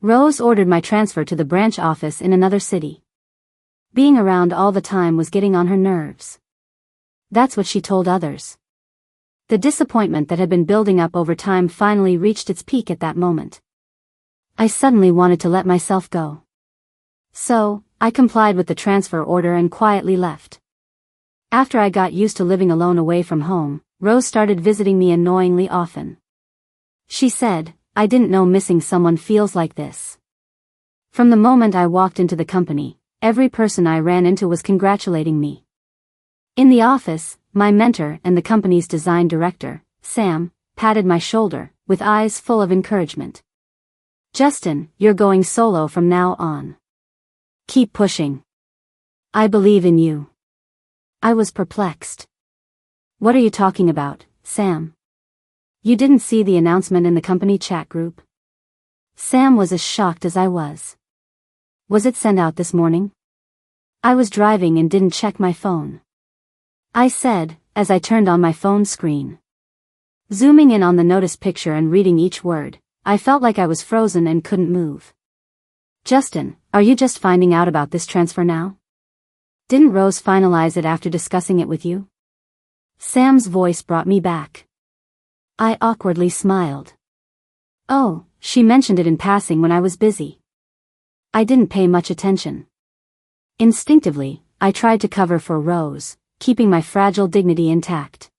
Rose ordered my transfer to the branch office in another city. Being around all the time was getting on her nerves. That's what she told others. The disappointment that had been building up over time finally reached its peak at that moment. I suddenly wanted to let myself go. So, I complied with the transfer order and quietly left. After I got used to living alone away from home, Rose started visiting me annoyingly often. She said, "I didn't know missing someone feels like this." From the moment I walked into the company, every person I ran into was congratulating me. In the office, my mentor and the company's design director, Sam, patted my shoulder, with eyes full of encouragement. "Justin, you're going solo from now on. Keep pushing. I believe in you." I was perplexed. "What are you talking about, Sam? You didn't see the announcement in the company chat group?" Sam was as shocked as I was. "Was it sent out this morning?" "I was driving and didn't check my phone," I said, as I turned on my phone screen. Zooming in on the notice picture and reading each word, I felt like I was frozen and couldn't move. "Justin, are you just finding out about this transfer now? Didn't Rose finalize it after discussing it with you?" Sam's voice brought me back. I awkwardly smiled. "Oh, she mentioned it in passing when I was busy." I didn't pay much attention. Instinctively, I tried to cover for Rose, keeping my fragile dignity intact.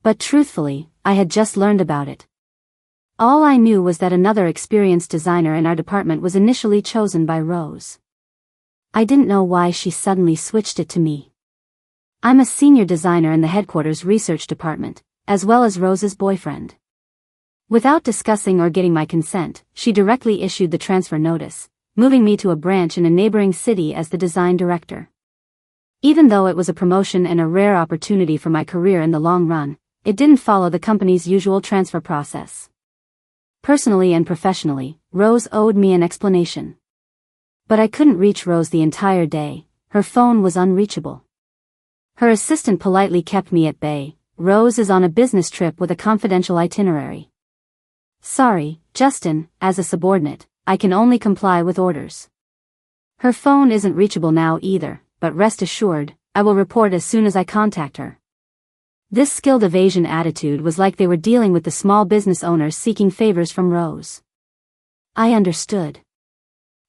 But truthfully, I had just learned about it. All I knew was that another experienced designer in our department was initially chosen by Rose. I didn't know why she suddenly switched it to me. I'm a senior designer in the headquarters research department, as well as Rose's boyfriend. Without discussing or getting my consent, she directly issued the transfer notice, moving me to a branch in a neighboring city as the design director. Even though it was a promotion and a rare opportunity for my career in the long run, it didn't follow the company's usual transfer process. Personally and professionally, Rose owed me an explanation. But I couldn't reach Rose the entire day, her phone was unreachable. Her assistant politely kept me at bay. "Rose is on a business trip with a confidential itinerary. Sorry, Justin, as a subordinate, I can only comply with orders." Her phone isn't reachable now either, but rest assured, I will report as soon as I contact her. This skilled evasion attitude was like they were dealing with the small business owners seeking favors from Rose. I understood.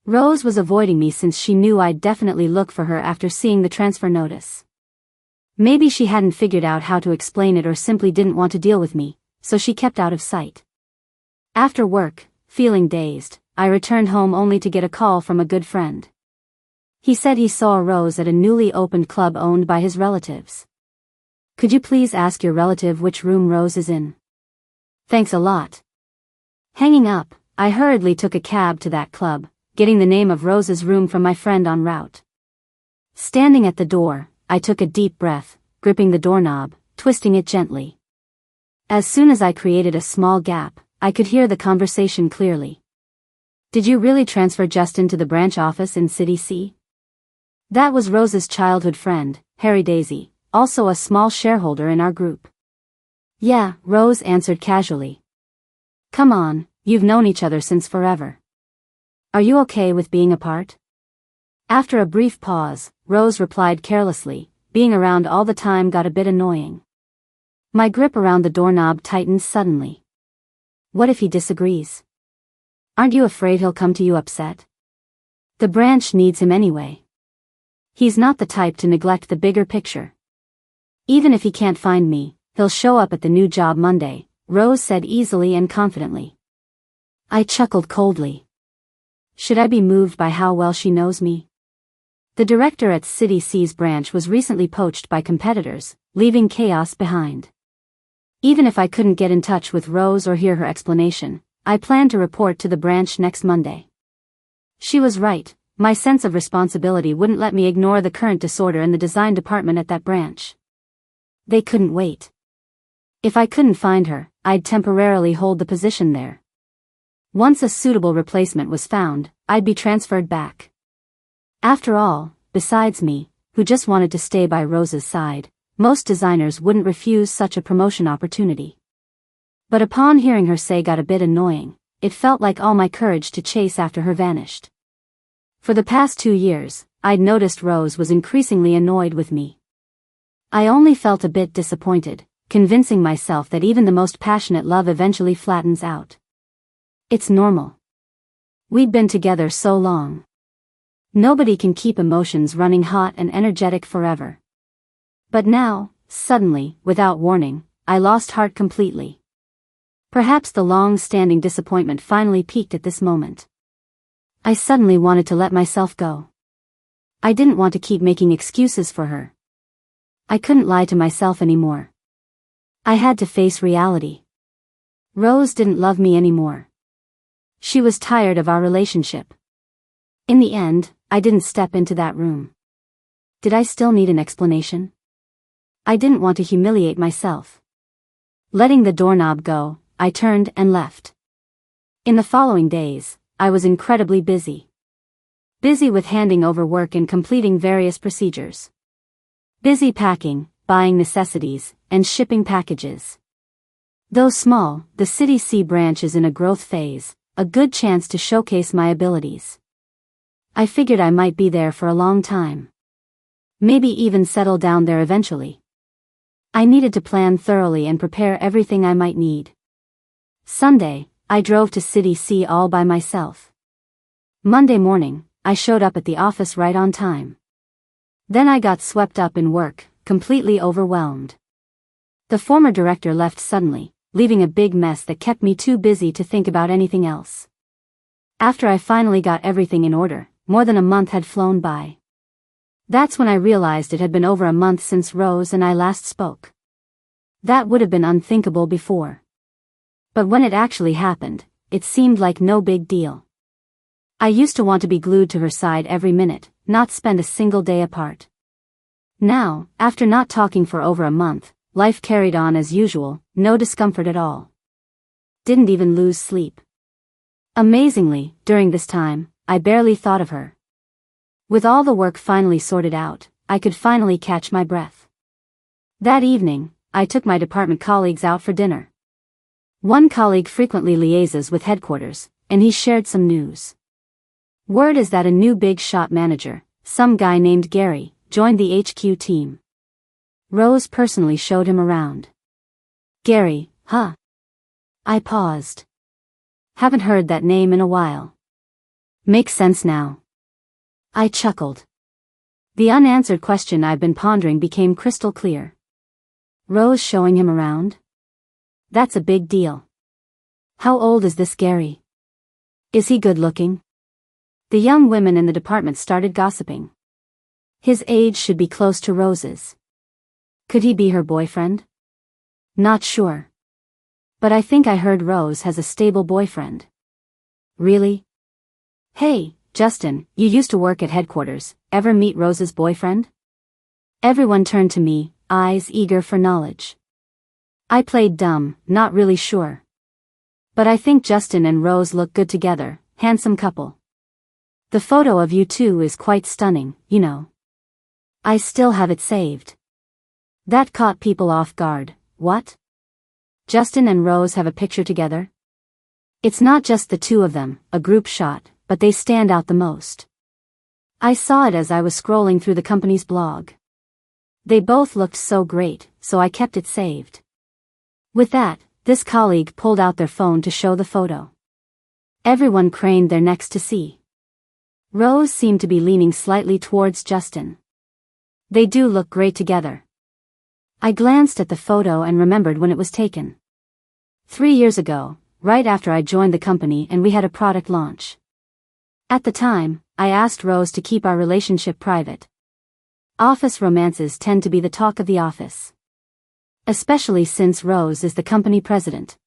Rose was avoiding me since she knew I'd definitely look for her after seeing the transfer notice. Maybe she hadn't figured out how to explain it or simply didn't want to deal with me, so she kept out of sight. After work, feeling dazed, I returned home only to get a call from a good friend. He said he saw Rose at a newly opened club owned by his relatives. "Could you please ask your relative which room Rose is in?" "Thanks a lot." Hanging up, I hurriedly took a cab to that club, getting the name of Rose's room from my friend en route. Standing at the door, I took a deep breath, gripping the doorknob, twisting it gently. As soon as I created a small gap, I could hear the conversation clearly. "Did you really transfer Justin to the branch office in City C?" That was Rose's childhood friend, Harry Daisy, also a small shareholder in our group. "Yeah," Rose answered casually. "Come on, you've known each other since forever. Are you okay with being apart?" After a brief pause, Rose replied carelessly, "Being around all the time got a bit annoying." My grip around the doorknob tightened suddenly. What if he disagrees? Aren't you afraid he'll come to you upset? The branch needs him anyway. He's not the type to neglect the bigger picture. Even if he can't find me, he'll show up at the new job Monday, Rose said easily and confidently. I chuckled coldly. Should I be moved by how well she knows me? The director at City C's branch was recently poached by competitors, leaving chaos behind. Even if I couldn't get in touch with Rose or hear her explanation, I planned to report to the branch next Monday. She was right, my sense of responsibility wouldn't let me ignore the current disorder in the design department at that branch. They couldn't wait. If I couldn't find her, I'd temporarily hold the position there. Once a suitable replacement was found, I'd be transferred back. After all, besides me, who just wanted to stay by Rose's side, most designers wouldn't refuse such a promotion opportunity. But upon hearing her say got a bit annoying, it felt like all my courage to chase after her vanished. For the past 2 years, I'd noticed Rose was increasingly annoyed with me. I only felt a bit disappointed, convincing myself that even the most passionate love eventually flattens out. It's normal. We'd been together so long. Nobody can keep emotions running hot and energetic forever. But now, suddenly, without warning, I lost heart completely. Perhaps the long-standing disappointment finally peaked at this moment. I suddenly wanted to let myself go. I didn't want to keep making excuses for her. I couldn't lie to myself anymore. I had to face reality. Rose didn't love me anymore. She was tired of our relationship. In the end, I didn't step into that room. Did I still need an explanation? I didn't want to humiliate myself. Letting the doorknob go, I turned and left. In the following days, I was incredibly busy. Busy with handing over work and completing various procedures. Busy packing, buying necessities, and shipping packages. Though small, the City C branch is in a growth phase, a good chance to showcase my abilities. I figured I might be there for a long time. Maybe even settle down there eventually. I needed to plan thoroughly and prepare everything I might need. Sunday, I drove to City C all by myself. Monday morning, I showed up at the office right on time. Then I got swept up in work, completely overwhelmed. The former director left suddenly, leaving a big mess that kept me too busy to think about anything else. After I finally got everything in order, more than a month had flown by. That's when I realized it had been over a month since Rose and I last spoke. That would have been unthinkable before. But when it actually happened, it seemed like no big deal. I used to want to be glued to her side every minute, not spend a single day apart. Now, after not talking for over a month, life carried on as usual, no discomfort at all. Didn't even lose sleep. Amazingly, during this time, I barely thought of her. With all the work finally sorted out, I could finally catch my breath. That evening, I took my department colleagues out for dinner. One colleague frequently liaises with headquarters, and he shared some news. Word is that a new big shot manager, some guy named Gary, joined the HQ team. Rose personally showed him around. Gary, huh? I paused. Haven't heard that name in a while. Makes sense now. I chuckled. The unanswered question I've been pondering became crystal clear. Rose showing him around? That's a big deal. How old is this Gary? Is he good looking? The young women in the department started gossiping. His age should be close to Rose's. Could he be her boyfriend? Not sure. But I think I heard Rose has a stable boyfriend. Really? Hey, Justin, you used to work at headquarters, ever meet Rose's boyfriend? Everyone turned to me, eyes eager for knowledge. I played dumb, not really sure. But I think Justin and Rose look good together, handsome couple. The photo of you two is quite stunning, you know. I still have it saved. That caught people off guard. What? Justin and Rose have a picture together? It's not just the two of them, a group shot, but they stand out the most. I saw it as I was scrolling through the company's blog. They both looked so great, so I kept it saved. With that, this colleague pulled out their phone to show the photo. Everyone craned their necks to see. Rose seemed to be leaning slightly towards Justin. They do look great together. I glanced at the photo and remembered when it was taken. 3 years ago, right after I joined the company and we had a product launch. At the time, I asked Rose to keep our relationship private. Office romances tend to be the talk of the office. Especially since Rose is the company president.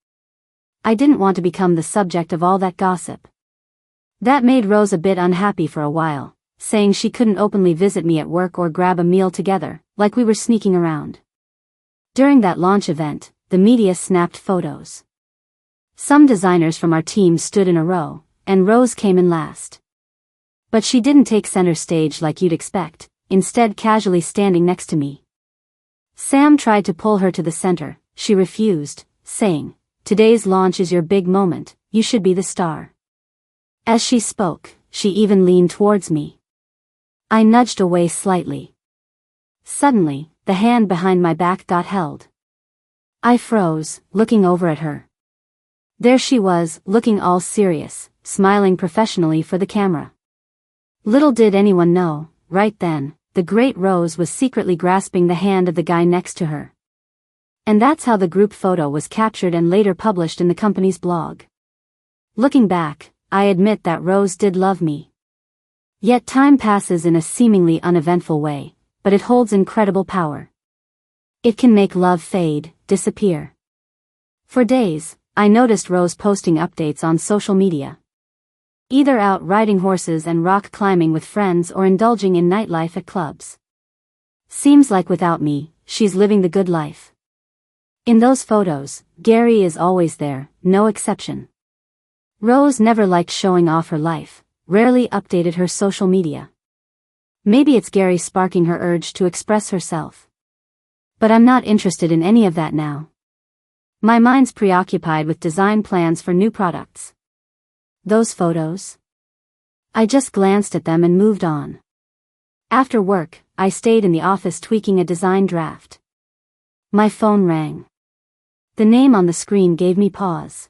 I didn't want to become the subject of all that gossip. That made Rose a bit unhappy for a while, saying she couldn't openly visit me at work or grab a meal together, like we were sneaking around. During that launch event, the media snapped photos. Some designers from our team stood in a row, and Rose came in last. But she didn't take center stage like you'd expect, instead casually standing next to me. Sam tried to pull her to the center, she refused, saying, "Today's launch is your big moment, you should be the star. As she spoke, she even leaned towards me. I nudged away slightly. Suddenly, the hand behind my back got held. I froze, looking over at her. There she was, looking all serious, smiling professionally for the camera. Little did anyone know, right then, the great Rose was secretly grasping the hand of the guy next to her. And that's how the group photo was captured and later published in the company's blog. Looking back, I admit that Rose did love me. Yet time passes in a seemingly uneventful way, but it holds incredible power. It can make love fade, disappear. For days, I noticed Rose posting updates on social media. Either out riding horses and rock climbing with friends or indulging in nightlife at clubs. Seems like without me, she's living the good life. In those photos, Gary is always there, no exception. Rose never liked showing off her life, rarely updated her social media. Maybe it's Gary sparking her urge to express herself. But I'm not interested in any of that now. My mind's preoccupied with design plans for new products. Those photos? I just glanced at them and moved on. After work, I stayed in the office tweaking a design draft. My phone rang. The name on the screen gave me pause.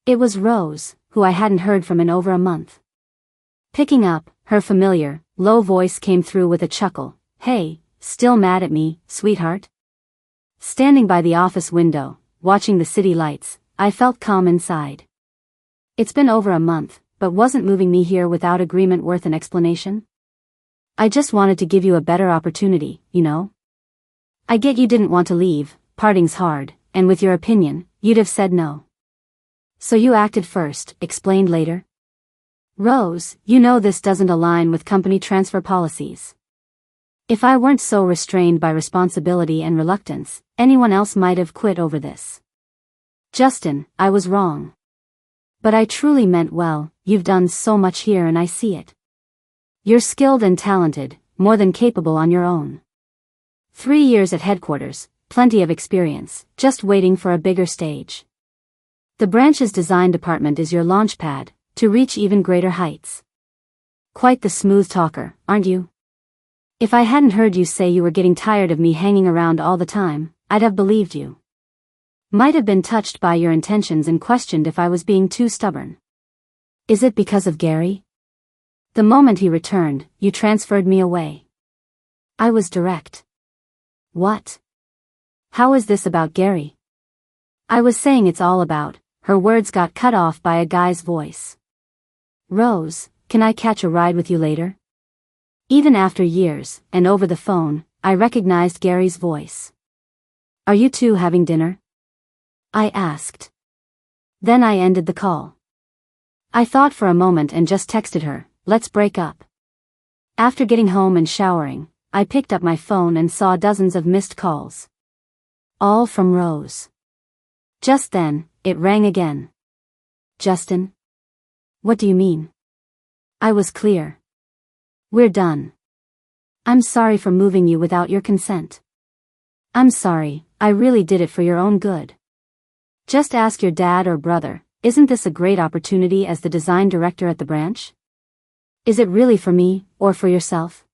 It was Rose, who I hadn't heard from in over a month. Picking up, her familiar, low voice came through with a chuckle. "Hey, still mad at me, sweetheart?" Standing by the office window, watching the city lights, I felt calm inside. It's been over a month, but wasn't moving me here without agreement worth an explanation? I just wanted to give you a better opportunity, you know? I get you didn't want to leave, parting's hard, and with your opinion, you'd have said no. So you acted first, explained later. Rose, you know this doesn't align with company transfer policies. If I weren't so restrained by responsibility and reluctance, anyone else might have quit over this. Justin, I was wrong. But I truly meant well, you've done so much here and I see it. You're skilled and talented, more than capable on your own. 3 years at headquarters, plenty of experience, just waiting for a bigger stage. The branch's design department is your launchpad, to reach even greater heights. Quite the smooth talker, aren't you? If I hadn't heard you say you were getting tired of me hanging around all the time, I'd have believed you. Might have been touched by your intentions and questioned if I was being too stubborn. Is it because of Gary? The moment he returned, you transferred me away. I was direct. What? How is this about Gary? I was saying it's all about, her words got cut off by a guy's voice. Rose, can I catch a ride with you later? Even after years, and over the phone, I recognized Gary's voice. Are you two having dinner? I asked. Then I ended the call. I thought for a moment and just texted her, let's break up. After getting home and showering, I picked up my phone and saw dozens of missed calls. All from Rose. Just then, it rang again. Justin? What do you mean? I was clear. We're done. I'm sorry for moving you without your consent. I'm sorry, I really did it for your own good. Just ask your dad or brother, isn't this a great opportunity as the design director at the branch? Is it really for me, or for yourself?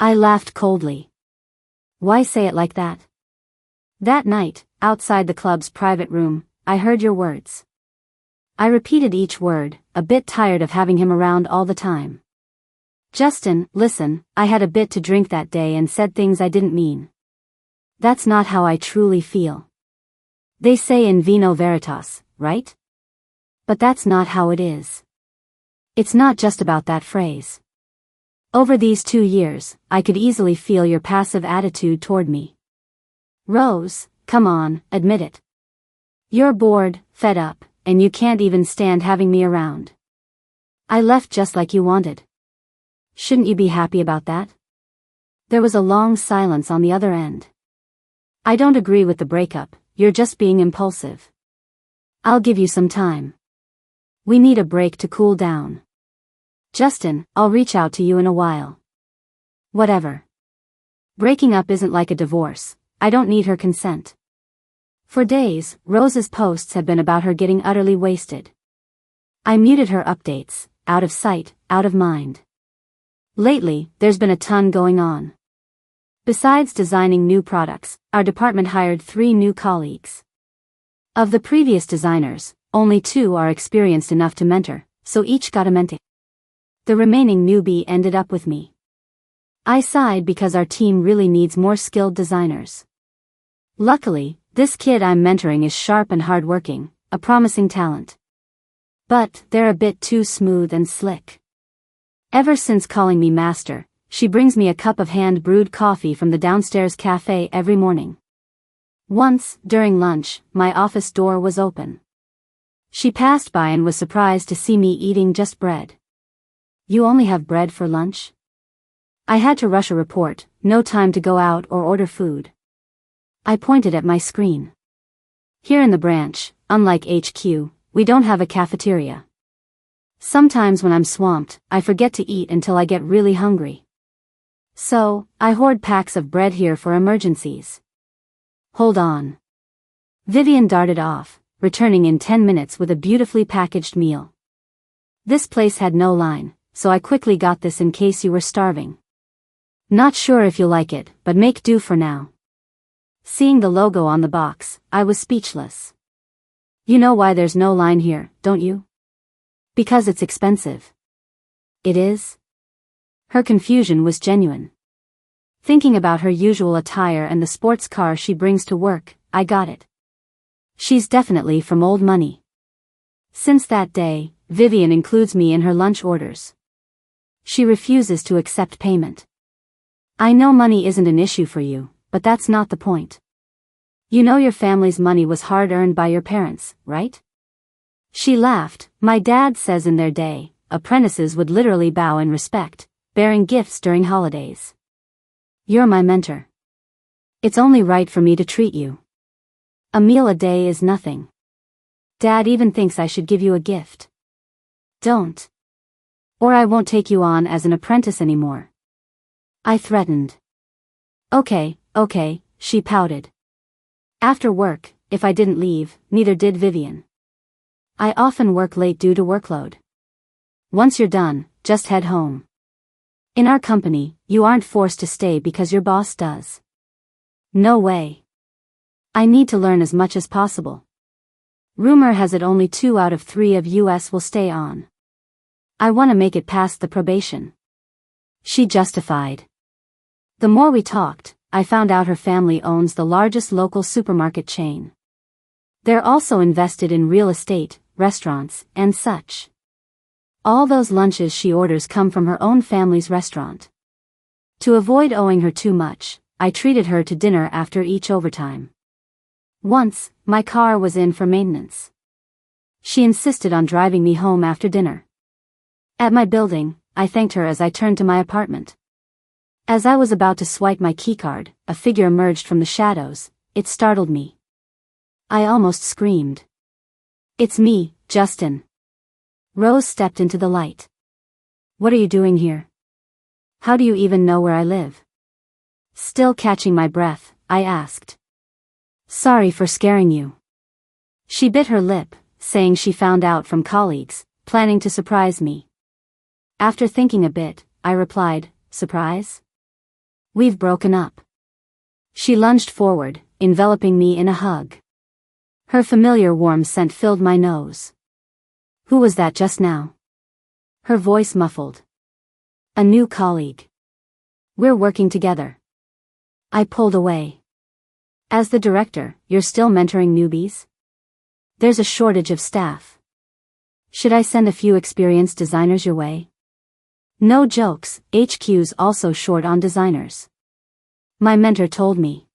I laughed coldly. Why say it like that? That night, outside the club's private room, I heard your words. I repeated each word, a bit tired of having him around all the time. Justin, listen, I had a bit to drink that day and said things I didn't mean. That's not how I truly feel. They say in vino veritas, right? But that's not how it is. It's not just about that phrase. Over these 2 years, I could easily feel your passive attitude toward me. Rose, come on, admit it. You're bored, fed up, and you can't even stand having me around. I left just like you wanted. Shouldn't you be happy about that? There was a long silence on the other end. I don't agree with the breakup, you're just being impulsive. I'll give you some time. We need a break to cool down. Justin, I'll reach out to you in a while. Whatever. Breaking up isn't like a divorce, I don't need her consent. For days, Rose's posts had been about her getting utterly wasted. I muted her updates, out of sight, out of mind. Lately, there's been a ton going on. Besides designing new products, our department hired 3 new colleagues. Of the previous designers, only 2 are experienced enough to mentor, so each got a mentor. The remaining newbie ended up with me. I sighed because our team really needs more skilled designers. Luckily, this kid I'm mentoring is sharp and hardworking, a promising talent. But they're a bit too smooth and slick. Ever since calling me master, she brings me a cup of hand-brewed coffee from the downstairs cafe every morning. Once, during lunch, my office door was open. She passed by and was surprised to see me eating just bread. "You only have bread for lunch?" I had to rush a report, no time to go out or order food. I pointed at my screen. Here in the branch, unlike HQ, we don't have a cafeteria. Sometimes when I'm swamped, I forget to eat until I get really hungry. So, I hoard packs of bread here for emergencies. Hold on. Vivian darted off, returning in 10 minutes with a beautifully packaged meal. This place had no line, so I quickly got this in case you were starving. Not sure if you'll like it, but make do for now. Seeing the logo on the box, I was speechless. You know why there's no line here, don't you? Because it's expensive. It is? Her confusion was genuine. Thinking about her usual attire and the sports car she brings to work, I got it. She's definitely from old money. Since that day, Vivian includes me in her lunch orders. She refuses to accept payment. I know money isn't an issue for you, but that's not the point. You know your family's money was hard-earned by your parents, right? She laughed. My dad says in their day, apprentices would literally bow in respect, bearing gifts during holidays. You're my mentor. It's only right for me to treat you. A meal a day is nothing. Dad even thinks I should give you a gift. Don't. Or I won't take you on as an apprentice anymore. I threatened. Okay, she pouted. After work, if I didn't leave, neither did Vivian. I often work late due to workload. Once you're done, just head home. In our company, you aren't forced to stay because your boss does. No way. I need to learn as much as possible. Rumor has it only 2 out of 3 of US will stay on. I want to make it past the probation. She justified. The more we talked, I found out her family owns the largest local supermarket chain. They're also invested in real estate, restaurants, and such. All those lunches she orders come from her own family's restaurant. To avoid owing her too much, I treated her to dinner after each overtime. Once, my car was in for maintenance. She insisted on driving me home after dinner. At my building, I thanked her as I turned to my apartment. As I was about to swipe my keycard, a figure emerged from the shadows. It startled me. I almost screamed. "It's me, Justin." Rose stepped into the light. "What are you doing here? How do you even know where I live?" Still catching my breath, I asked. "Sorry for scaring you." She bit her lip, saying she found out from colleagues, planning to surprise me. After thinking a bit, I replied, "Surprise? We've broken up." She lunged forward, enveloping me in a hug. Her familiar warm scent filled my nose. "Who was that just now?" Her voice muffled. "A new colleague. We're working together." I pulled away. "As the director, you're still mentoring newbies? There's a shortage of staff. Should I send a few experienced designers your way?" "No jokes, HQ's also short on designers," my mentor told me.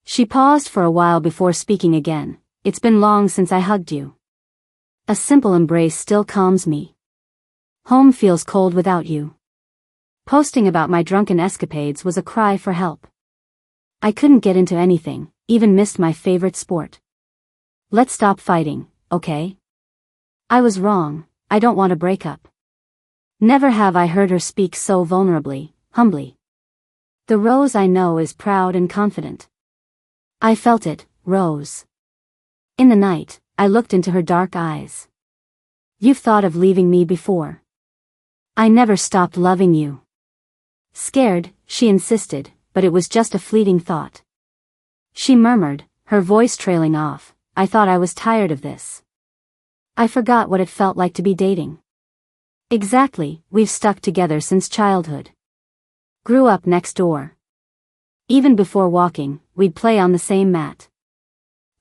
She paused for a while before speaking again. "It's been long since I hugged you. A simple embrace still calms me. Home feels cold without you." Posting about my drunken escapades was a cry for help. I couldn't get into anything, even missed my favorite sport. "Let's stop fighting, okay? I was wrong, I don't want a breakup." Never have I heard her speak so vulnerably, humbly. The Rose I know is proud and confident. I felt it, Rose. In the night, I looked into her dark eyes. You've thought of leaving me before. I never stopped loving you. Scared, she insisted, but it was just a fleeting thought. She murmured, her voice trailing off, I thought I was tired of this. I forgot what it felt like to be dating. Exactly, we've stuck together since childhood. Grew up next door. Even before walking, we'd play on the same mat.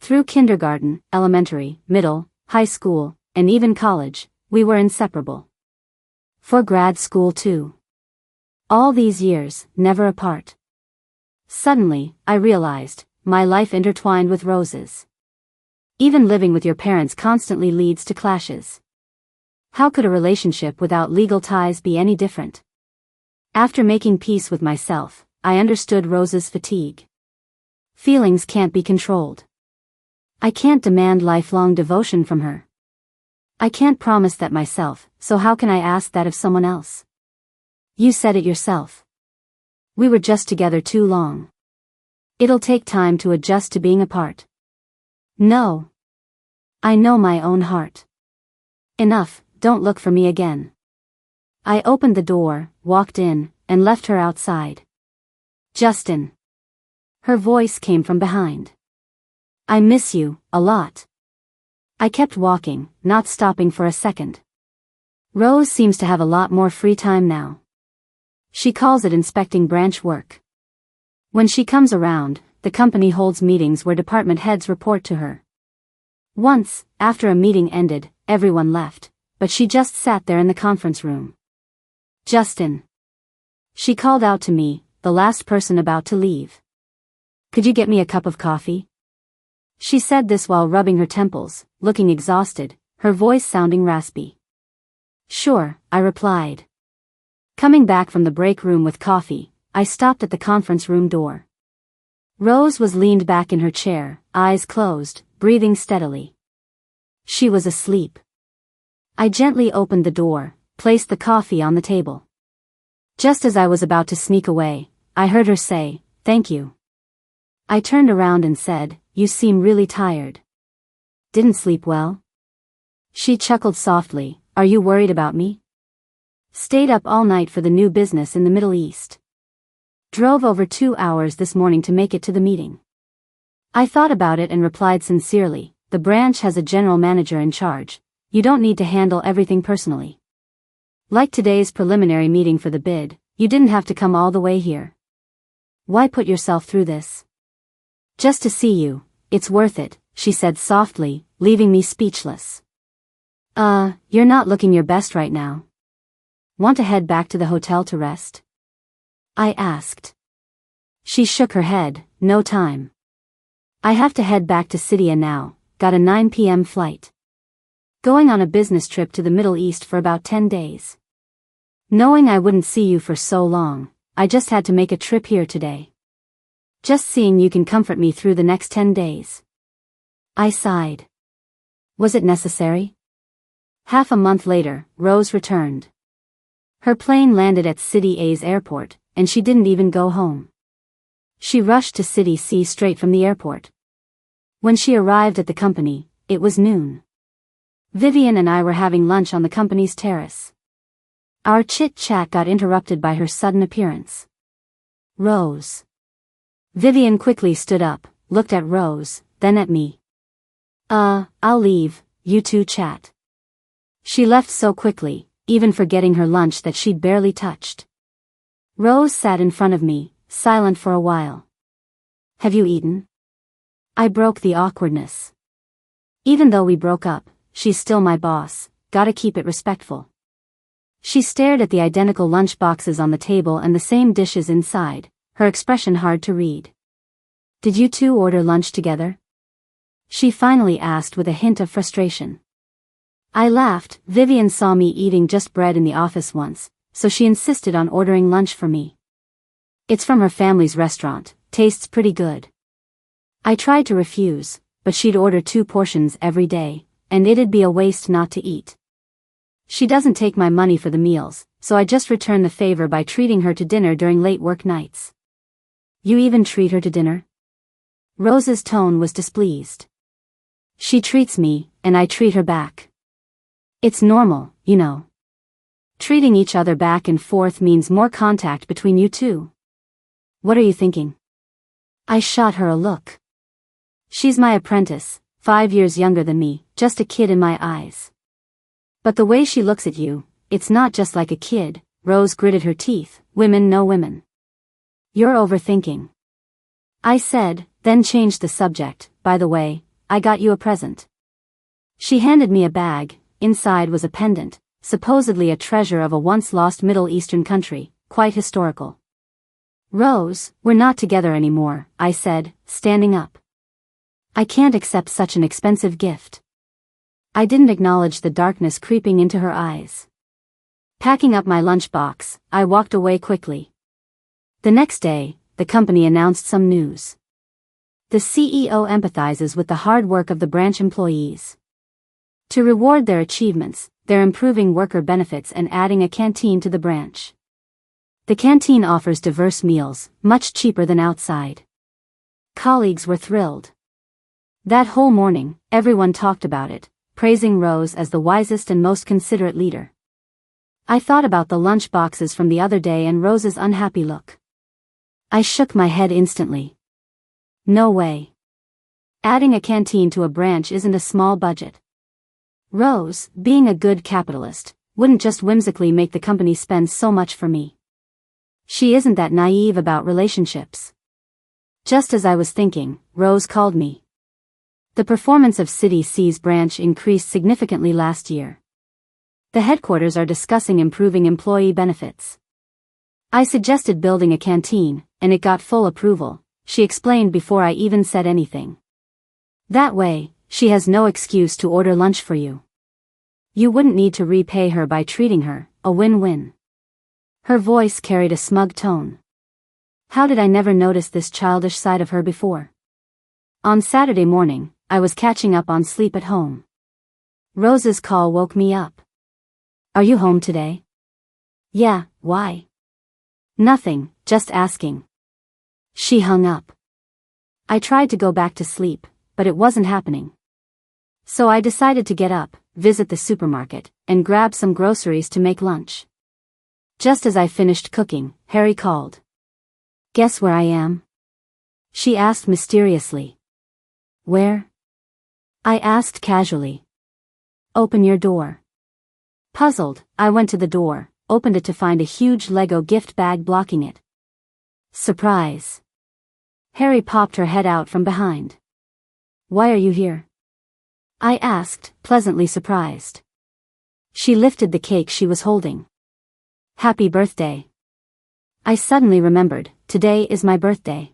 Through kindergarten, elementary, middle, high school, and even college, we were inseparable. For grad school too. All these years, never apart. Suddenly, I realized, my life intertwined with Rose's. Even living with your parents constantly leads to clashes. How could a relationship without legal ties be any different? After making peace with myself, I understood Rose's fatigue. Feelings can't be controlled. I can't demand lifelong devotion from her. I can't promise that myself, so how can I ask that of someone else? You said it yourself. We were just together too long. It'll take time to adjust to being apart. No. I know my own heart. Enough, don't look for me again. I opened the door, walked in, and left her outside. Justin. Her voice came from behind. I miss you, a lot. I kept walking, not stopping for a second. Rose seems to have a lot more free time now. She calls it inspecting branch work. When she comes around, the company holds meetings where department heads report to her. Once, after a meeting ended, everyone left, but she just sat there in the conference room. Justin. She called out to me, the last person about to leave. Could you get me a cup of coffee? She said this while rubbing her temples, looking exhausted, her voice sounding raspy. Sure, I replied. Coming back from the break room with coffee, I stopped at the conference room door. Rose was leaned back in her chair, eyes closed, breathing steadily. She was asleep. I gently opened the door, placed the coffee on the table. Just as I was about to sneak away, I heard her say, "Thank you." I turned around and said, "You seem really tired. Didn't sleep well?" She chuckled softly, "Are you worried about me?" Stayed up all night for the new business in the Middle East. Drove over 2 hours this morning to make it to the meeting. I thought about it and replied sincerely, the branch has a general manager in charge. You don't need to handle everything personally. Like today's preliminary meeting for the bid, you didn't have to come all the way here. Why put yourself through this? Just to see you, it's worth it, she said softly, leaving me speechless. You're not looking your best right now. Want to head back to the hotel to rest? I asked. She shook her head, no time. I have to head back to Sitia now, got a 9 p.m. flight. Going on a business trip to the Middle East for about 10 days. Knowing I wouldn't see you for so long, I just had to make a trip here today. Just seeing you can comfort me through the next 10 days. I sighed. Was it necessary? Half a month later, Rose returned. Her plane landed at City A's airport, and she didn't even go home. She rushed to City C straight from the airport. When she arrived at the company, it was noon. Vivian and I were having lunch on the company's terrace. Our chit-chat got interrupted by her sudden appearance. Rose. Vivian quickly stood up, looked at Rose, then at me. I'll leave, you two chat. She left so quickly, even forgetting her lunch that she'd barely touched. Rose sat in front of me, silent for a while. Have you eaten? I broke the awkwardness. Even though we broke up, she's still my boss, gotta keep it respectful. She stared at the identical lunch boxes on the table and the same dishes inside, her expression hard to read. Did you two order lunch together? She finally asked with a hint of frustration. I laughed. Vivian saw me eating just bread in the office once, so she insisted on ordering lunch for me. It's from her family's restaurant, tastes pretty good. I tried to refuse, but she'd order 2 portions every day, and it'd be a waste not to eat. She doesn't take my money for the meals, so I just return the favor by treating her to dinner during late work nights. You even treat her to dinner? Rose's tone was displeased. She treats me, and I treat her back. It's normal, you know. Treating each other back and forth means more contact between you two. What are you thinking? I shot her a look. She's my apprentice, 5 years younger than me, just a kid in my eyes. But the way she looks at you, it's not just like a kid. Rose gritted her teeth. Women know women. You're overthinking. I said, then changed the subject. By the way, I got you a present. She handed me a bag. Inside was a pendant, supposedly a treasure of a once-lost Middle Eastern country, quite historical. Rose, we're not together anymore, I said, standing up. I can't accept such an expensive gift. I didn't acknowledge the darkness creeping into her eyes. Packing up my lunchbox, I walked away quickly. The next day, the company announced some news. The CEO empathizes with the hard work of the branch employees. To reward their achievements, they're improving worker benefits and adding a canteen to the branch. The canteen offers diverse meals, much cheaper than outside. Colleagues were thrilled. That whole morning, everyone talked about it, praising Rose as the wisest and most considerate leader. I thought about the lunch boxes from the other day and Rose's unhappy look. I shook my head instantly. No way. Adding a canteen to a branch isn't a small budget. Rose, being a good capitalist, wouldn't just whimsically make the company spend so much for me. She isn't that naive about relationships. Just as I was thinking, Rose called me. The performance of City C's branch increased significantly last year. The headquarters are discussing improving employee benefits. I suggested building a canteen, and it got full approval, she explained before I even said anything. That way, she has no excuse to order lunch for you. You wouldn't need to repay her by treating her, a win-win. Her voice carried a smug tone. How did I never notice this childish side of her before? On Saturday morning, I was catching up on sleep at home. Rose's call woke me up. Are you home today? Yeah, why? Nothing, just asking. She hung up. I tried to go back to sleep, but it wasn't happening. So I decided to get up, visit the supermarket, and grab some groceries to make lunch. Just as I finished cooking, Harry called. Guess where I am? She asked mysteriously. Where? I asked casually. Open your door. Puzzled, I went to the door, opened it to find a huge Lego gift bag blocking it. Surprise. Harry popped her head out from behind. Why are you here? I asked, pleasantly surprised. She lifted the cake she was holding. Happy birthday. I suddenly remembered, today is my birthday.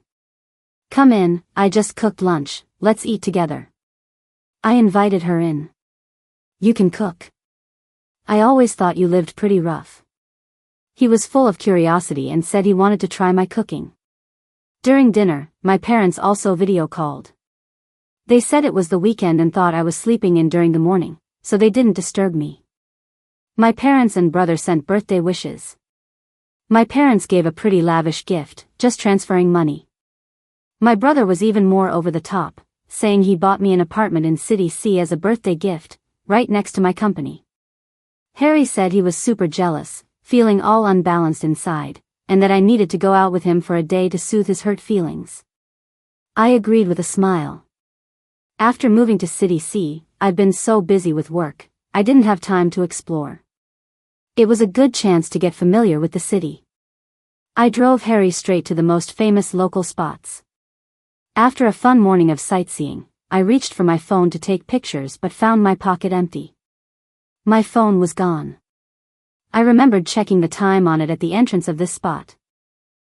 Come in, I just cooked lunch, let's eat together. I invited her in. You can cook. I always thought you lived pretty rough. He was full of curiosity and said he wanted to try my cooking. During dinner, my parents also video called. They said it was the weekend and thought I was sleeping in during the morning, so they didn't disturb me. My parents and brother sent birthday wishes. My parents gave a pretty lavish gift, just transferring money. My brother was even more over the top, saying he bought me an apartment in City C as a birthday gift, right next to my company. Harry said he was super jealous, feeling all unbalanced inside, and that I needed to go out with him for a day to soothe his hurt feelings. I agreed with a smile. After moving to City C, I'd been so busy with work, I didn't have time to explore. It was a good chance to get familiar with the city. I drove Harry straight to the most famous local spots. After a fun morning of sightseeing, I reached for my phone to take pictures but found my pocket empty. My phone was gone. I remembered checking the time on it at the entrance of this spot.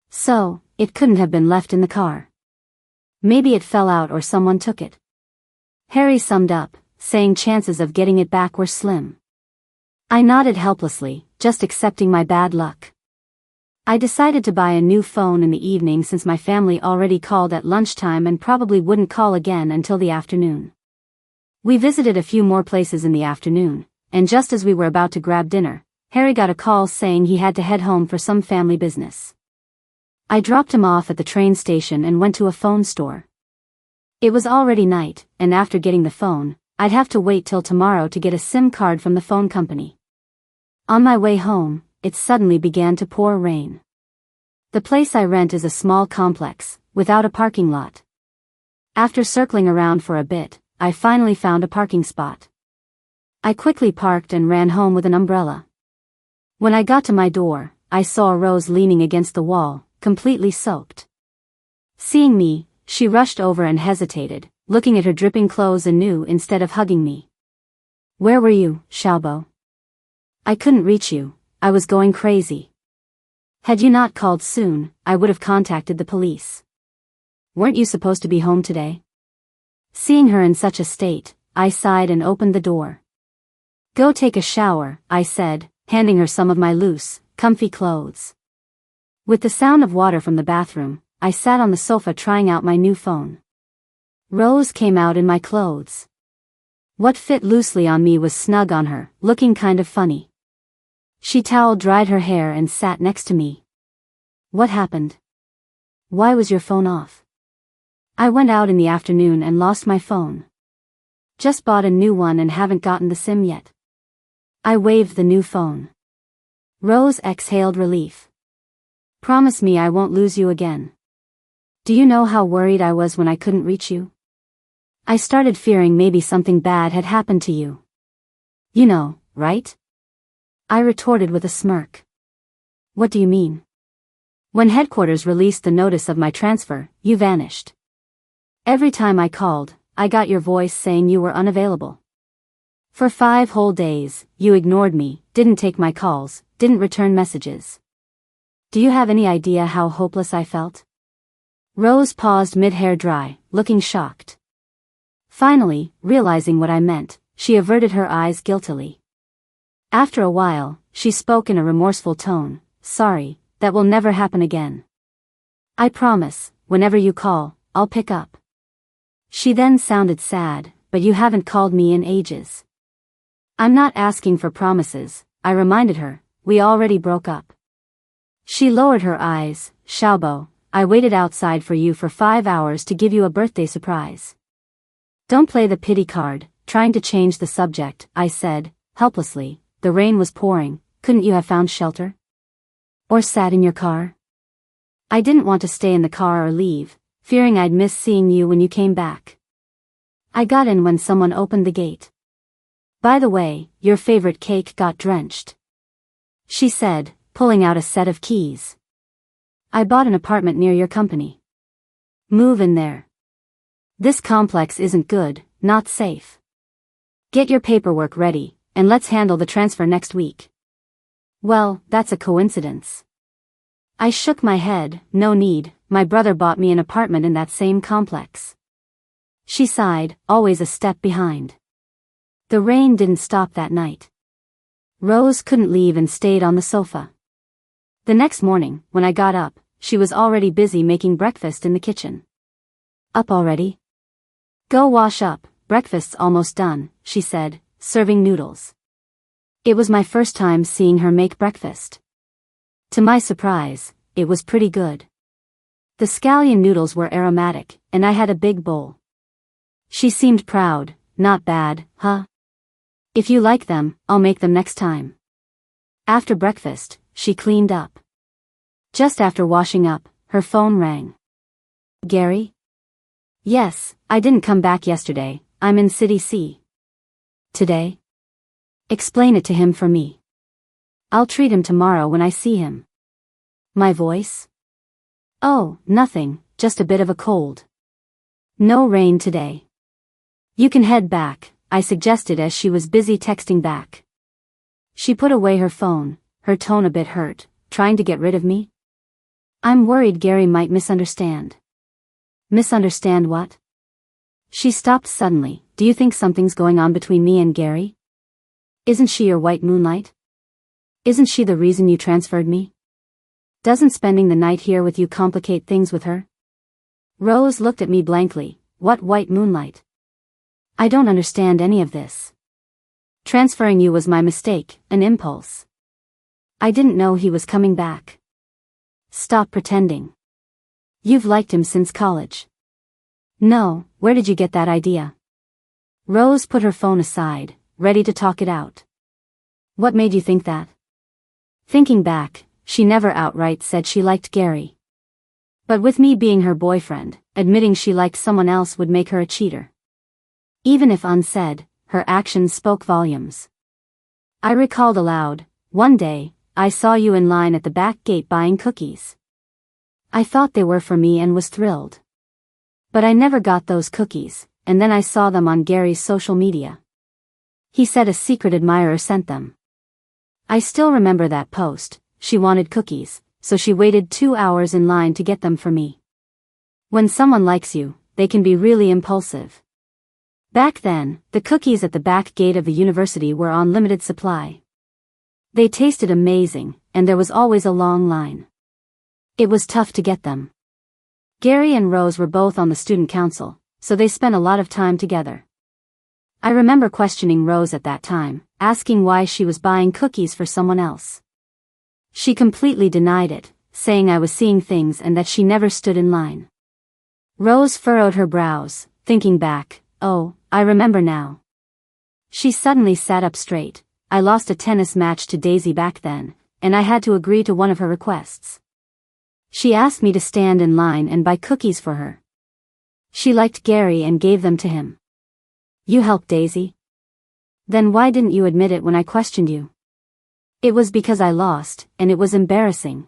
So, it couldn't have been left in the car. Maybe it fell out or someone took it. Harry summed up, saying chances of getting it back were slim. I nodded helplessly, just accepting my bad luck. I decided to buy a new phone in the evening since my family already called at lunchtime and probably wouldn't call again until the afternoon. We visited a few more places in the afternoon, and just as we were about to grab dinner, Harry got a call saying he had to head home for some family business. I dropped him off at the train station and went to a phone store. It was already night, and after getting the phone, I'd have to wait till tomorrow to get a SIM card from the phone company. On my way home, it suddenly began to pour rain. The place I rent is a small complex, without a parking lot. After circling around for a bit, I finally found a parking spot. I quickly parked and ran home with an umbrella. When I got to my door, I saw Rose leaning against the wall, completely soaked. Seeing me, she rushed over and hesitated, looking at her dripping clothes anew instead of hugging me. "Where were you, Xiaobo? I couldn't reach you, I was going crazy. Had you not called soon, I would have contacted the police. Weren't you supposed to be home today?" Seeing her in such a state, I sighed and opened the door. "Go take a shower," I said, handing her some of my loose, comfy clothes. With the sound of water from the bathroom, I sat on the sofa trying out my new phone. Rose came out in my clothes. What fit loosely on me was snug on her, looking kind of funny. She towel-dried her hair and sat next to me. "What happened? Why was your phone off?" "I went out in the afternoon and lost my phone. Just bought a new one and haven't gotten the SIM yet." I waved the new phone. Rose exhaled relief. "Promise me I won't lose you again. Do you know how worried I was when I couldn't reach you? I started fearing maybe something bad had happened to you. You know, right?" I retorted with a smirk. "What do you mean?" "When headquarters released the notice of my transfer, you vanished. Every time I called, I got your voice saying you were unavailable. For 5 whole days, you ignored me, didn't take my calls, didn't return messages. Do you have any idea how hopeless I felt?" Rose paused mid-hair dry, looking shocked. Finally, realizing what I meant, she averted her eyes guiltily. After a while, she spoke in a remorseful tone, "Sorry, that will never happen again. I promise, whenever you call, I'll pick up." She then sounded sad, "But you haven't called me in ages." "I'm not asking for promises," I reminded her, "we already broke up." She lowered her eyes. "Xiaobo, I waited outside for you for 5 hours to give you a birthday surprise." "Don't play the pity card," trying to change the subject, I said, helplessly. "The rain was pouring, couldn't you have found shelter? Or sat in your car?" I didn't want to stay in the car or leave, fearing I'd miss seeing you when you came back. I got in when someone opened the gate. "By the way, your favorite cake got drenched," she said, pulling out a set of keys. "I bought an apartment near your company. Move in there. This complex isn't good, not safe. Get your paperwork ready, and let's handle the transfer next week." "Well, that's a coincidence." I shook my head. "No need, my brother bought me an apartment in that same complex." She sighed, always a step behind. The rain didn't stop that night. Rose couldn't leave and stayed on the sofa. The next morning, when I got up, she was already busy making breakfast in the kitchen. "Up already? Go wash up, breakfast's almost done," she said, serving noodles. It was my first time seeing her make breakfast. To my surprise, it was pretty good. The scallion noodles were aromatic, and I had a big bowl. She seemed proud. "Not bad, huh? If you like them, I'll make them next time." After breakfast, she cleaned up. Just after washing up, her phone rang. "Gary?" "Yes, I didn't come back yesterday, I'm in City C. Today?" "Explain it to him for me. I'll treat him tomorrow when I see him." My voice? "Oh, nothing, just a bit of a cold. No rain today. You can head back," I suggested as she was busy texting back. She put away her phone, her tone a bit hurt. "Trying to get rid of me? I'm worried Gary might misunderstand." "Misunderstand what?" She stopped suddenly. "Do you think something's going on between me and Gary? Isn't she your white moonlight? Isn't she the reason you transferred me? Doesn't spending the night here with you complicate things with her?" Rose looked at me blankly. "What white moonlight? I don't understand any of this. Transferring you was my mistake, an impulse. I didn't know he was coming back." "Stop pretending. You've liked him since college." No, where did you get that idea? Rose put her phone aside, ready to talk it out. What made you think that? Thinking back, she never outright said she liked Gary. But with me being her boyfriend, admitting she liked someone else would make her a cheater. Even if unsaid, her actions spoke volumes. I recalled aloud, one day, I saw you in line at the back gate buying cookies. I thought they were for me and was thrilled. But I never got those cookies, and then I saw them on Gary's social media. He said a secret admirer sent them. I still remember that post. She wanted cookies, so she waited 2 hours in line to get them for me. When someone likes you, they can be really impulsive. Back then, the cookies at the back gate of the university were on limited supply. They tasted amazing, and there was always a long line. It was tough to get them. Gary and Rose were both on the student council, so they spent a lot of time together. I remember questioning Rose at that time, asking why she was buying cookies for someone else. She completely denied it, saying I was seeing things and that she never stood in line. Rose furrowed her brows, thinking back, oh, I remember now. She suddenly sat up straight. I lost a tennis match to Daisy back then, and I had to agree to one of her requests. She asked me to stand in line and buy cookies for her. She liked Gary and gave them to him. You helped Daisy? Then why didn't you admit it when I questioned you? It was because I lost, and it was embarrassing.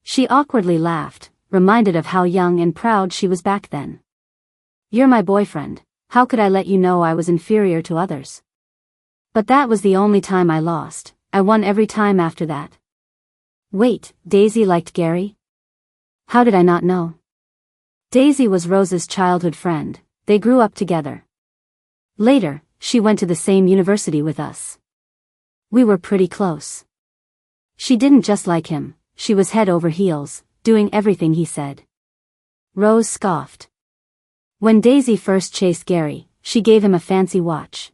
She awkwardly laughed, reminded of how young and proud she was back then. You're my boyfriend, how could I let you know I was inferior to others? But that was the only time I lost. I won every time after that. Wait, Daisy liked Gary? How did I not know? Daisy was Rose's childhood friend. They grew up together. Later, she went to the same university with us. We were pretty close. She didn't just like him, she was head over heels, doing everything he said. Rose scoffed. When Daisy first chased Gary, she gave him a fancy watch.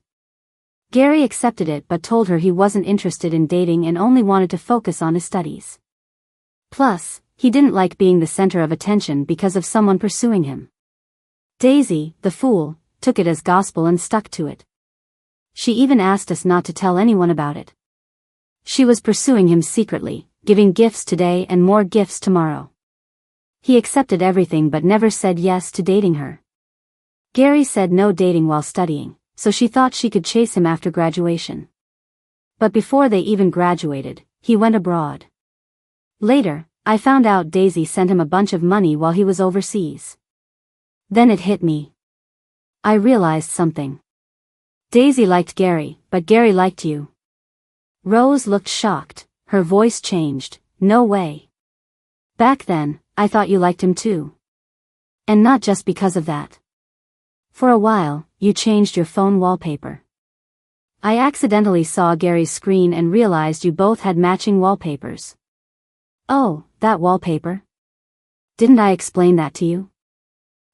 Gary accepted it but told her he wasn't interested in dating and only wanted to focus on his studies. Plus, he didn't like being the center of attention because of someone pursuing him. Daisy, the fool, took it as gospel and stuck to it. She even asked us not to tell anyone about it. She was pursuing him secretly, giving gifts today and more gifts tomorrow. He accepted everything but never said yes to dating her. Gary said no dating while studying, so she thought she could chase him after graduation. But before they even graduated, he went abroad. Later, I found out Daisy sent him a bunch of money while he was overseas. Then it hit me. I realized something. Daisy liked Gary, but Gary liked you. Rose looked shocked, her voice changed. No way. Back then, I thought you liked him too. And not just because of that. For a while, you changed your phone wallpaper. I accidentally saw Gary's screen and realized you both had matching wallpapers. Oh, that wallpaper? Didn't I explain that to you?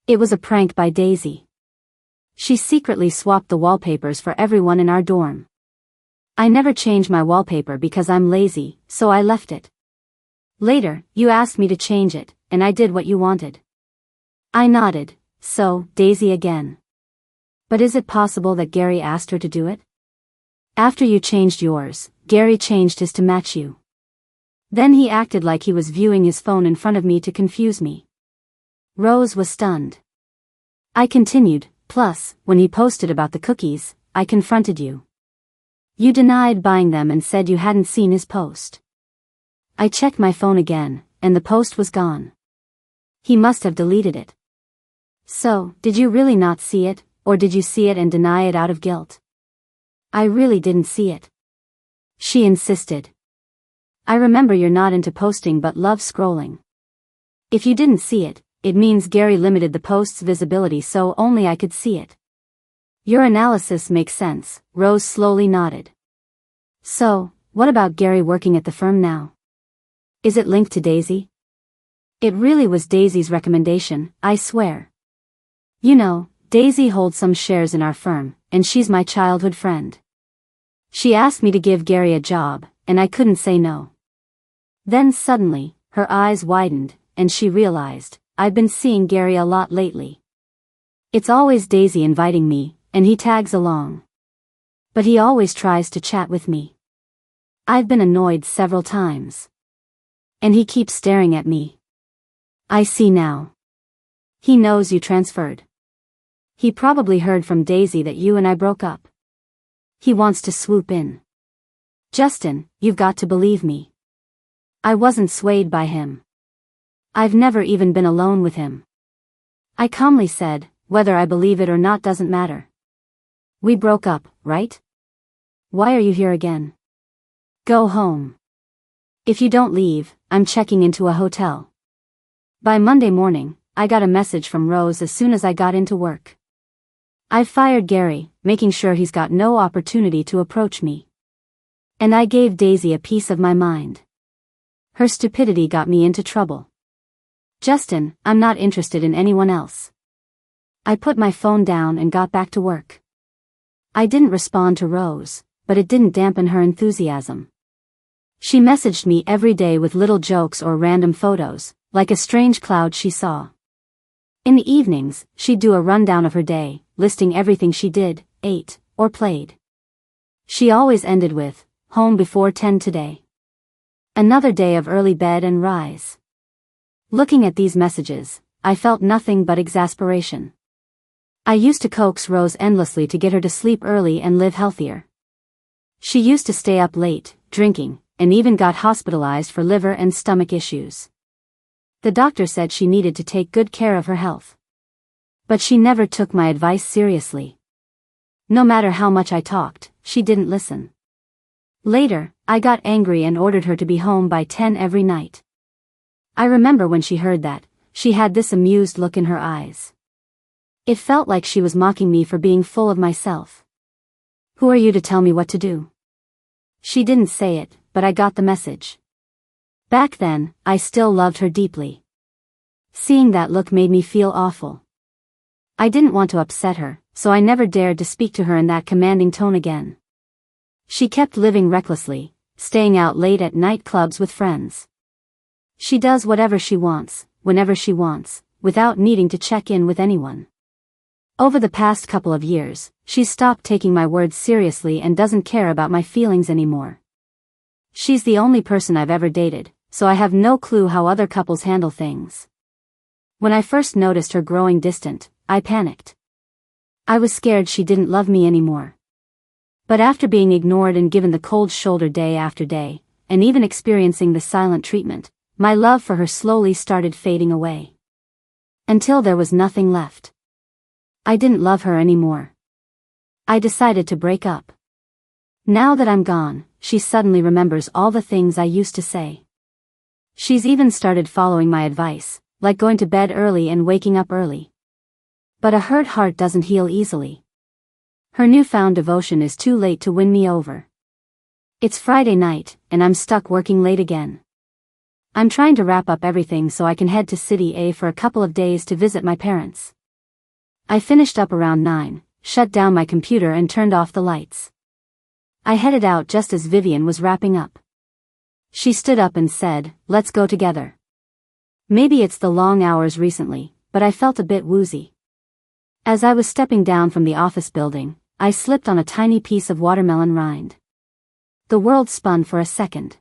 It was a prank by Daisy. She secretly swapped the wallpapers for everyone in our dorm. I never change my wallpaper because I'm lazy, so I left it. Later, you asked me to change it, and I did what you wanted. I nodded, so, Daisy again. But is it possible that Gary asked her to do it? After you changed yours, Gary changed his to match you. Then he acted like he was viewing his phone in front of me to confuse me. Rose was stunned. I continued, plus, when he posted about the cookies, I confronted you. You denied buying them and said you hadn't seen his post. I checked my phone again, and the post was gone. He must have deleted it. So, did you really not see it, or did you see it and deny it out of guilt? I really didn't see it. She insisted. I remember you're not into posting but love scrolling. If you didn't see it, it means Gary limited the post's visibility so only I could see it. Your analysis makes sense, Rose slowly nodded. So, what about Gary working at the firm now? Is it linked to Daisy? It really was Daisy's recommendation, I swear. You know, Daisy holds some shares in our firm, and she's my childhood friend. She asked me to give Gary a job, and I couldn't say no. Then suddenly, her eyes widened, and she realized, I've been seeing Gary a lot lately. It's always Daisy inviting me, and he tags along. But he always tries to chat with me. I've been annoyed several times. And he keeps staring at me. I see now. He knows you transferred. He probably heard from Daisy that you and I broke up. He wants to swoop in. Justin, you've got to believe me. I wasn't swayed by him. I've never even been alone with him. I calmly said, whether I believe it or not doesn't matter. We broke up, right? Why are you here again? Go home. If you don't leave, I'm checking into a hotel. By Monday morning, I got a message from Rose as soon as I got into work. I've fired Gary, making sure he's got no opportunity to approach me. And I gave Daisy a piece of my mind. Her stupidity got me into trouble. Justin, I'm not interested in anyone else. I put my phone down and got back to work. I didn't respond to Rose, but it didn't dampen her enthusiasm. She messaged me every day with little jokes or random photos, like a strange cloud she saw. In the evenings, she'd do a rundown of her day, listing everything she did, ate, or played. She always ended with, home before 10 today. Another day of early bed and rise. Looking at these messages, I felt nothing but exasperation. I used to coax Rose endlessly to get her to sleep early and live healthier. She used to stay up late, drinking, and even got hospitalized for liver and stomach issues. The doctor said she needed to take good care of her health. But she never took my advice seriously. No matter how much I talked, she didn't listen. Later, I got angry and ordered her to be home by 10 every night. I remember when she heard that, she had this amused look in her eyes. It felt like she was mocking me for being full of myself. Who are you to tell me what to do? She didn't say it, but I got the message. Back then, I still loved her deeply. Seeing that look made me feel awful. I didn't want to upset her, so I never dared to speak to her in that commanding tone again. She kept living recklessly, staying out late at nightclubs with friends. She does whatever she wants, whenever she wants, without needing to check in with anyone. Over the past couple of years, she's stopped taking my words seriously and doesn't care about my feelings anymore. She's the only person I've ever dated, so I have no clue how other couples handle things. When I first noticed her growing distant, I panicked. I was scared she didn't love me anymore. But after being ignored and given the cold shoulder day after day, and even experiencing the silent treatment, my love for her slowly started fading away. Until there was nothing left. I didn't love her anymore. I decided to break up. Now that I'm gone, she suddenly remembers all the things I used to say. She's even started following my advice, like going to bed early and waking up early. But a hurt heart doesn't heal easily. Her newfound devotion is too late to win me over. It's Friday night, and I'm stuck working late again. I'm trying to wrap up everything so I can head to City A for a couple of days to visit my parents. I finished up around 9, shut down my computer and turned off the lights. I headed out just as Vivian was wrapping up. She stood up and said, "Let's go together." Maybe it's the long hours recently, but I felt a bit woozy. As I was stepping down from the office building, I slipped on a tiny piece of watermelon rind. The world spun for a second.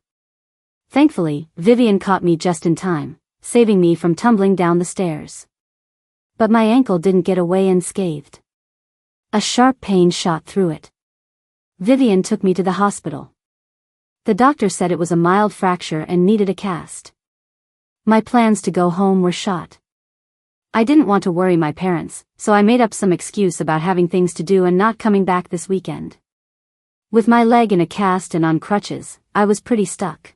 Thankfully, Vivian caught me just in time, saving me from tumbling down the stairs. But my ankle didn't get away unscathed. A sharp pain shot through it. Vivian took me to the hospital. The doctor said it was a mild fracture and needed a cast. My plans to go home were shot. I didn't want to worry my parents, so I made up some excuse about having things to do and not coming back this weekend. With my leg in a cast and on crutches, I was pretty stuck.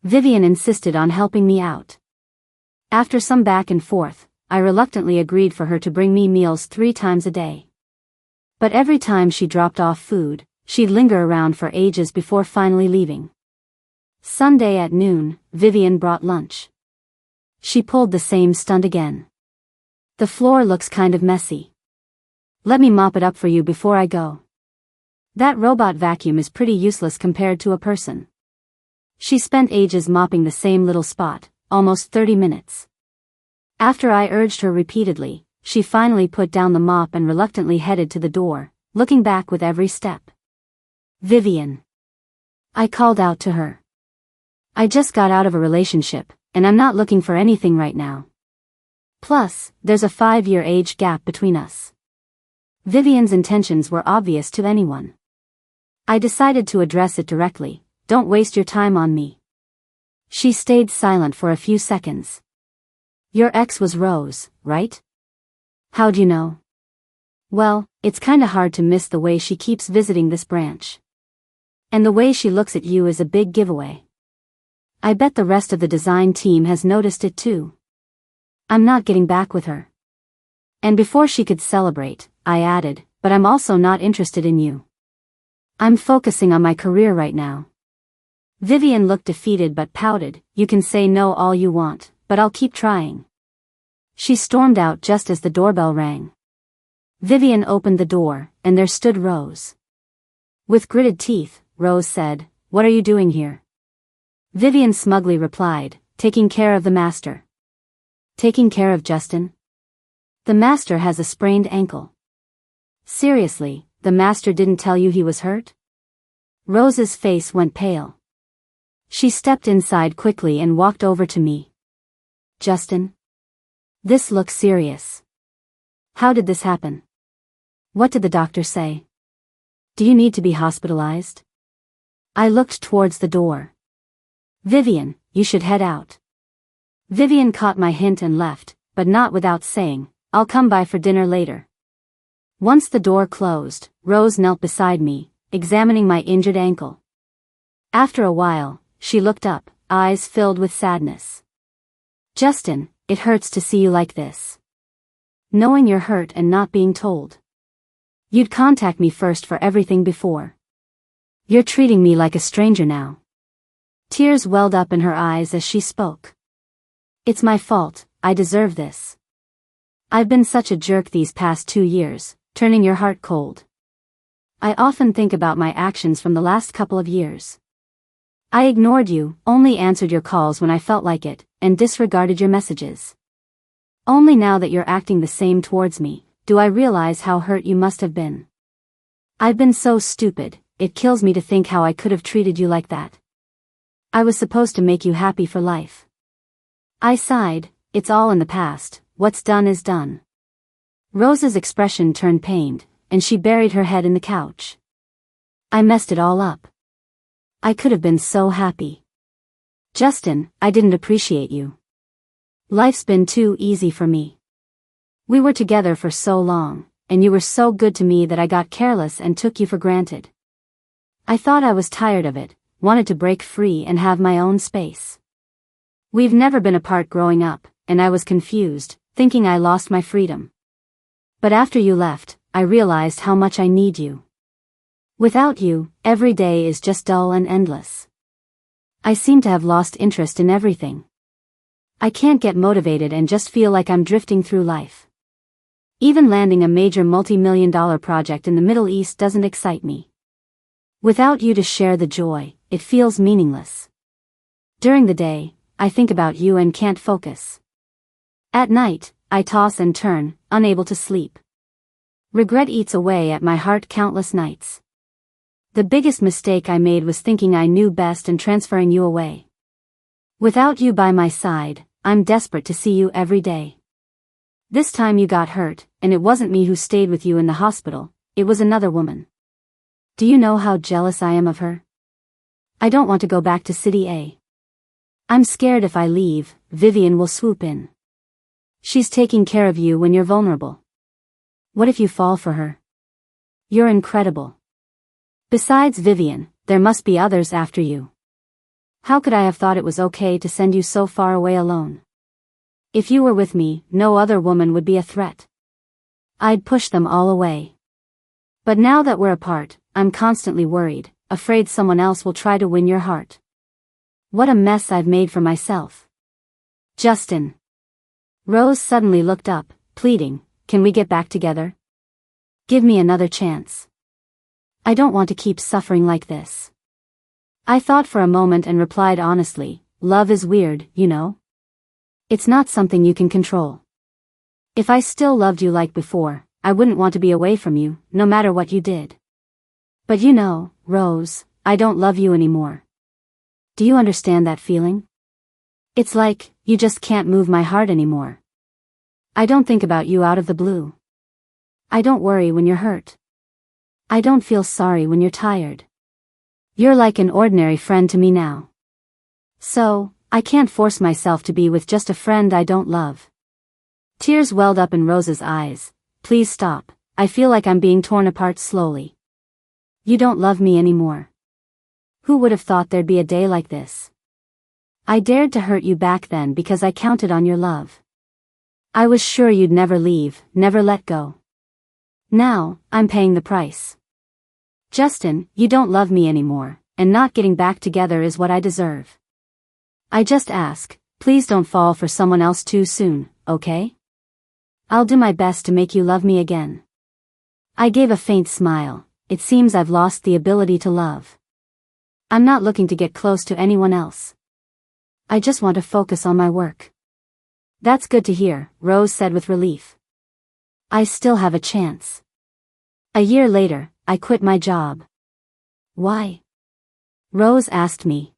Vivian insisted on helping me out. After some back and forth, I reluctantly agreed for her to bring me meals 3 times a day. But every time she dropped off food, she'd linger around for ages before finally leaving. Sunday at noon, Vivian brought lunch. She pulled the same stunt again. "The floor looks kind of messy. Let me mop it up for you before I go." That robot vacuum is pretty useless compared to a person. She spent ages mopping the same little spot, almost 30 minutes. After I urged her repeatedly, she finally put down the mop and reluctantly headed to the door, looking back with every step. Vivian. I called out to her. I just got out of a relationship, and I'm not looking for anything right now. Plus, there's a 5-year age gap between us. Vivian's intentions were obvious to anyone. I decided to address it directly. Don't waste your time on me. She stayed silent for a few seconds. Your ex was Rose, right? How'd you know? Well, it's kinda hard to miss the way she keeps visiting this branch. And the way she looks at you is a big giveaway. I bet the rest of the design team has noticed it too. I'm not getting back with her. And before she could celebrate, I added, but I'm also not interested in you. I'm focusing on my career right now. Vivian looked defeated but pouted. You can say no all you want, but I'll keep trying. She stormed out just as the doorbell rang. Vivian opened the door, and there stood Rose. With gritted teeth, Rose said, "What are you doing here?" Vivian smugly replied, "Taking care of the master." Taking care of Justin? The master has a sprained ankle. Seriously, the master didn't tell you he was hurt? Rose's face went pale. She stepped inside quickly and walked over to me. Justin? This looks serious. How did this happen? What did the doctor say? Do you need to be hospitalized? I looked towards the door. Vivian, you should head out. Vivian caught my hint and left, but not without saying, I'll come by for dinner later. Once the door closed, Rose knelt beside me, examining my injured ankle. After a while, she looked up, eyes filled with sadness. Justin, it hurts to see you like this. Knowing you're hurt and not being told. You'd contact me first for everything before. You're treating me like a stranger now. Tears welled up in her eyes as she spoke. It's my fault, I deserve this. I've been such a jerk these past 2 years, turning your heart cold. I often think about my actions from the last couple of years. I ignored you, only answered your calls when I felt like it, and disregarded your messages. Only now that you're acting the same towards me, do I realize how hurt you must have been. I've been so stupid, it kills me to think how I could have treated you like that. I was supposed to make you happy for life. I sighed, it's all in the past, what's done is done. Rose's expression turned pained, and she buried her head in the couch. I messed it all up. I could have been so happy. Justin, I didn't appreciate you. Life's been too easy for me. We were together for so long, and you were so good to me that I got careless and took you for granted. I thought I was tired of it, wanted to break free and have my own space. We've never been apart growing up, and I was confused, thinking I lost my freedom. But after you left, I realized how much I need you. Without you, every day is just dull and endless. I seem to have lost interest in everything. I can't get motivated and just feel like I'm drifting through life. Even landing a major multi-million-dollar project in the Middle East doesn't excite me. Without you to share the joy, it feels meaningless. During the day, I think about you and can't focus. At night, I toss and turn, unable to sleep. Regret eats away at my heart countless nights. The biggest mistake I made was thinking I knew best and transferring you away. Without you by my side, I'm desperate to see you every day. This time you got hurt, and it wasn't me who stayed with you in the hospital, it was another woman. Do you know how jealous I am of her? I don't want to go back to City A. I'm scared if I leave, Vivian will swoop in. She's taking care of you when you're vulnerable. What if you fall for her? You're incredible. Besides Vivian, there must be others after you. How could I have thought it was okay to send you so far away alone? If you were with me, no other woman would be a threat. I'd push them all away. But now that we're apart, I'm constantly worried, afraid someone else will try to win your heart. What a mess I've made for myself. Justin. Rose suddenly looked up, pleading, can we get back together? Give me another chance. I don't want to keep suffering like this. I thought for a moment and replied honestly, love is weird, you know? It's not something you can control. If I still loved you like before, I wouldn't want to be away from you, no matter what you did. But you know, Rose, I don't love you anymore. Do you understand that feeling? It's like, you just can't move my heart anymore. I don't think about you out of the blue. I don't worry when you're hurt. I don't feel sorry when you're tired. You're like an ordinary friend to me now. So, I can't force myself to be with just a friend I don't love. Tears welled up in Rose's eyes. Please stop, I feel like I'm being torn apart slowly. You don't love me anymore. Who would have thought there'd be a day like this? I dared to hurt you back then because I counted on your love. I was sure you'd never leave, never let go. Now, I'm paying the price. Justin, you don't love me anymore, and not getting back together is what I deserve. I just ask, please don't fall for someone else too soon, okay? I'll do my best to make you love me again. I gave a faint smile. It seems I've lost the ability to love. I'm not looking to get close to anyone else. I just want to focus on my work. That's good to hear, Rose said with relief. I still have a chance. A year later, I quit my job. Why? Rose asked me.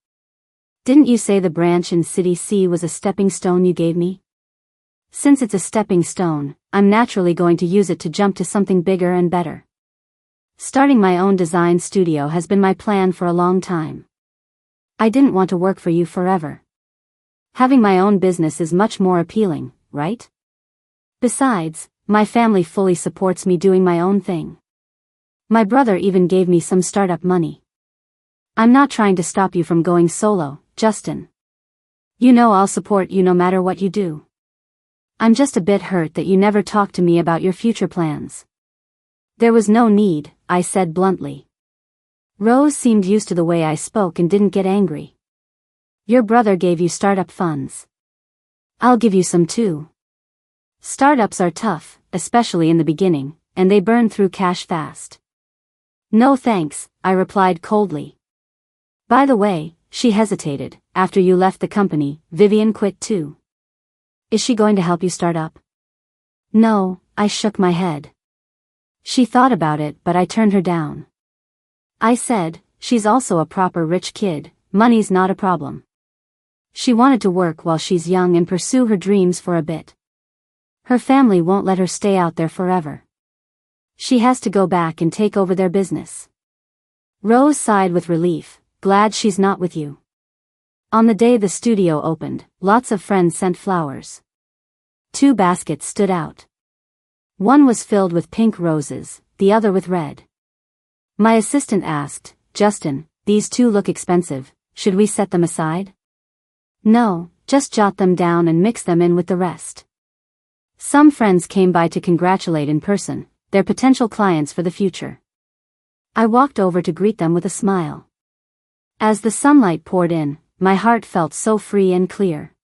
Didn't you say the branch in City C was a stepping stone you gave me? Since it's a stepping stone, I'm naturally going to use it to jump to something bigger and better. Starting my own design studio has been my plan for a long time. I didn't want to work for you forever. Having my own business is much more appealing, right? Besides, my family fully supports me doing my own thing. My brother even gave me some startup money. I'm not trying to stop you from going solo, Justin. You know I'll support you no matter what you do. I'm just a bit hurt that you never talked to me about your future plans. There was no need, I said bluntly. Rose seemed used to the way I spoke and didn't get angry. Your brother gave you startup funds. I'll give you some too. Startups are tough, especially in the beginning, and they burn through cash fast. No thanks, I replied coldly. By the way, she hesitated. After you left the company, Vivian quit too. Is she going to help you start up? No, I shook my head. She thought about it, but I turned her down. I said, she's also a proper rich kid, money's not a problem. She wanted to work while she's young and pursue her dreams for a bit. Her family won't let her stay out there forever. She has to go back and take over their business. Rose sighed with relief, glad she's not with you. On the day the studio opened, lots of friends sent flowers. 2 baskets stood out. One was filled with pink roses, the other with red. My assistant asked, Justin, these 2 look expensive, should we set them aside? No, just jot them down and mix them in with the rest. Some friends came by to congratulate in person, they're potential clients for the future. I walked over to greet them with a smile. As the sunlight poured in, my heart felt so free and clear.